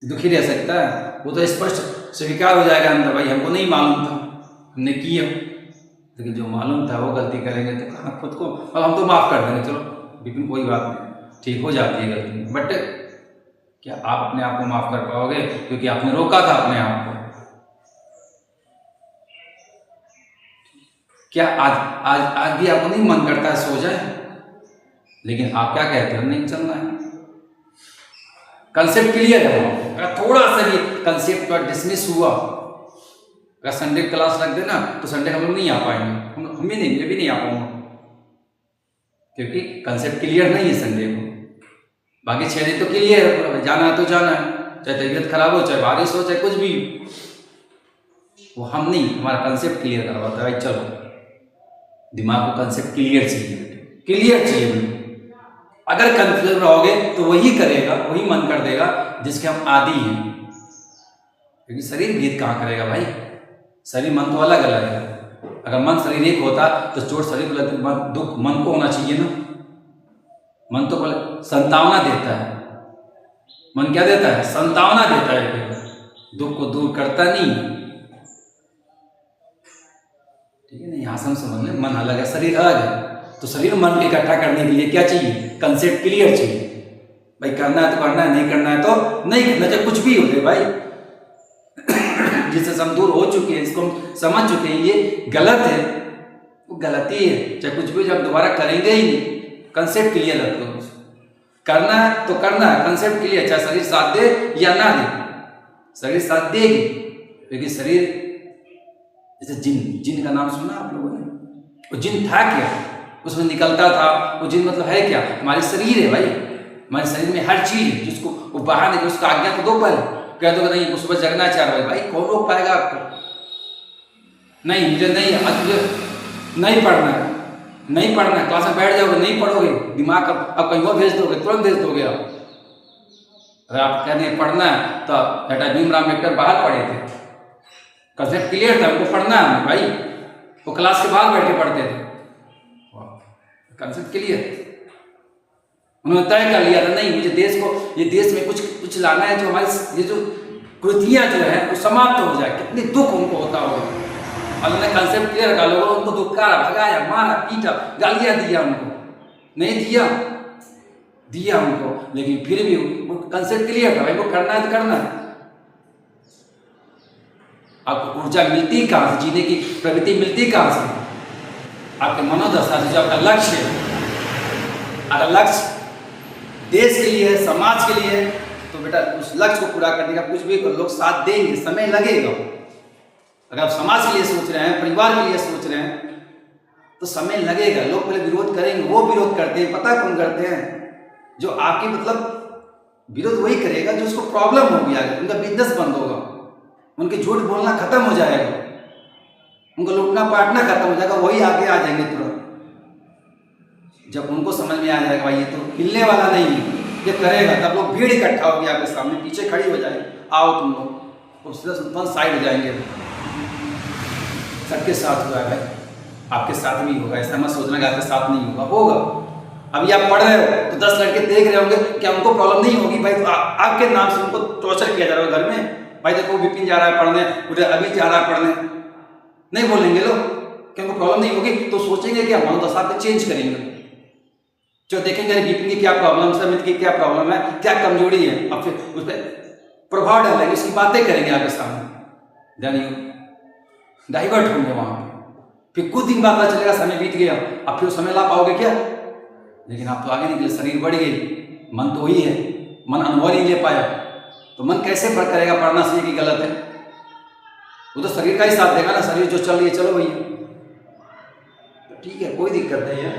दुखी रह सकता है? वो तो स्पष्ट स्वीकार हो जाएगा अंदर, भाई हमको नहीं मालूम था, हमने किया। लेकिन जो मालूम था वो गलती करेंगे तो कहाँ खुद को, और हम तो माफ़ कर देंगे, चलो बिल्कुल कोई बात नहीं, ठीक हो जाती है गलती। बट क्या आप अपने आप को माफ़ कर पाओगे? क्योंकि आपने रोका था अपने आप को। क्या आज आज आज भी आपको नहीं मन करता है सो जाए? लेकिन आप क्या कहते हो, नहीं चलना है। कंसेप्ट क्लियर है। अगर थोड़ा सा भी कंसेप्ट का डिसमिस हुआ, अगर संडे क्लास रख देना तो संडे हम लोग नहीं आ पाएंगे, हम भी नहीं, मैं भी नहीं आ पाऊंगा, क्योंकि कंसेप्ट क्लियर नहीं है संडे को। बाकी 6 दिन तो क्लियर है पूरा, जाना है तो जाना है, चाहे तबीयत खराब हो, चाहे बारिश हो, चाहे कुछ भी हो। वो हम नहीं, हमारा कंसेप्ट क्लियर करवाता है, भाई चलो दिमाग को कंसेप्ट क्लियर चाहिए, क्लियर चाहिए भाई। अगर कंफ्यूजन रहोगे तो वही करेगा, वही मन कर देगा जिसके हम आदी हैं, क्योंकि शरीर भेद कहाँ करेगा भाई, शरीर मन तो अलग अलग है। अगर मन शरीर एक होता तो चोट शरीर को दुख मन को होना चाहिए ना। मन तो संतावना देता है, मन क्या देता है? संतावना देता है, दुख को दूर करता नहीं। ठीक है ना, यहाँ से हम समझ लें मन अलग है, शरीर अलग है। तो शरीर मन को इकट्ठा करने के लिए क्या चाहिए? कंसेप्ट क्लियर चाहिए भाई। करना है तो करना है, नहीं करना है तो नहीं करना, चाहे कुछ भी हो जाए भाई। जिससे हम दूर हो चुके हैं, इसको हम समझ चुके हैं ये गलत है, वो गलती है, चाहे कुछ भी, जब दोबारा करेंगे ही नहीं। कंसेप्ट क्लियर रखो, करना है तो करना है, कंसेप्ट क्लियर, चाहे शरीर साथ दे या ना दे। शरीर साथ देगी, क्योंकि शरीर जैसे जिन का नाम सुना आप लोगों ने? वो जिन था क्या? उसमें निकलता था वो जिन, मतलब है क्या? हमारे शरीर है भाई, हमारे शरीर में हर चीज है, जिसको वो बाहर निकले उसका आज्ञा तो दो पहले, कह दो नहीं सुबह जगना 4 बजे, भाई कौन रोक पाएगा आपको? नहीं मुझे नहीं, आज मुझे नहीं पढ़ना है, नहीं पढ़ना है, क्लास में बैठ जाओगे, नहीं पढ़ोगे, दिमाग अब कहीं और भेज दोगे, तुरंत भेज दोगे आप। अगर आप कहते हैं पढ़ना है तो बेटा भीमराव अम्बेडकर बाहर पढ़े थे, कंसेप्ट क्लियर था, उनको पढ़ना है भाई, वो क्लास के बाहर बैठ के पढ़ते थे, कंसेप्ट क्लियर। उन्होंने तय कर लिया था, नहीं मुझे देश को, ये देश में कुछ लाना है, जो हमारी ये जो कृतियां जो है वो समाप्त हो जाए। कितने दुख उनको होता होगा, और उन्होंने कंसेप्ट क्लियर कर, लोगों उनको दुत्कारा, भगाया, मारा, पीटा, गालियां दिया, उनको नहीं दिया उनको, लेकिन फिर भी वो कंसेप्ट क्लियर था, भाई वो करना है तो करना है। आपको ऊर्जा मिलती कहाँ से, जीने की प्रवृत्ति मिलती कहाँ से? आपके मनोदशा से, जो आपका लक्ष्य है। अगर लक्ष्य देश के लिए है, समाज के लिए है, तो बेटा उस लक्ष्य को पूरा करने का कुछ भी लोग साथ देंगे, समय लगेगा। अगर आप समाज के लिए सोच रहे हैं, परिवार के लिए सोच रहे हैं, तो समय लगेगा, लोग पहले विरोध करेंगे। वो विरोध करते हैं, पता कौन करते हैं? जो आपकी मतलब विरोध वही करेगा जो उसको प्रॉब्लम होगी, आगे उनका बिजनेस बंद होगा, उनके झूठ बोलना खत्म हो जाएगा, उनको लूटना पाटना खत्म हो जाएगा, वही आगे आ जाएंगे तुरंत। जब उनको समझ में आ जाएगा भाई ये तो हिलने वाला नहीं है, ये करेगा, तब लोग भीड़ इकट्ठा होगी आपके सामने, पीछे खड़ी हो जाएगी, आओ तुम लोग, उससे तुरंत साइड हो जाएंगे। सबके साथ हुआ है भाई, आपके साथ भी होगा, ऐसा मत सोचना कि आपके साथ नहीं होगा। अभी आप पढ़ रहे हो तो 10 लड़के देख रहे होंगे, क्या उनको प्रॉब्लम नहीं होगी भाई? तो आपके नाम से उनको टॉर्चर किया जा रहा है घर में, भाई देखो विपिन जा रहा है पढ़ने, उधर अभी जा रहा है पढ़ने, नहीं बोलेंगे लोग? क्या उनको प्रॉब्लम नहीं होगी? तो सोचेंगे कि हम मनोदशा पे चेंज करेंगे, जो देखेंगे विपिन की क्या प्रॉब्लम है, समित की क्या प्रॉब्लम है, क्या कमजोरी है, अब फिर उस पर प्रभाव डालेंगे, उसकी बातें करेंगे आपके सामने, डाइवर्ट होंगे वहां पे। फिर कुछ दिन बाद पता चलेगा समय बीत गया, अब फिर समय ला पाओगे क्या? लेकिन आप तो आगे निकले, शरीर बढ़ गई, मन तो वही है, मन अनुभव नहीं ले पाया, तो मन कैसे फर्क करेगा पढ़ना सही कि गलत है? वो तो शरीर का ही साथ देगा ना, शरीर जो चल रही है चलो भैया, ठीक है कोई दिक्कत नहीं है।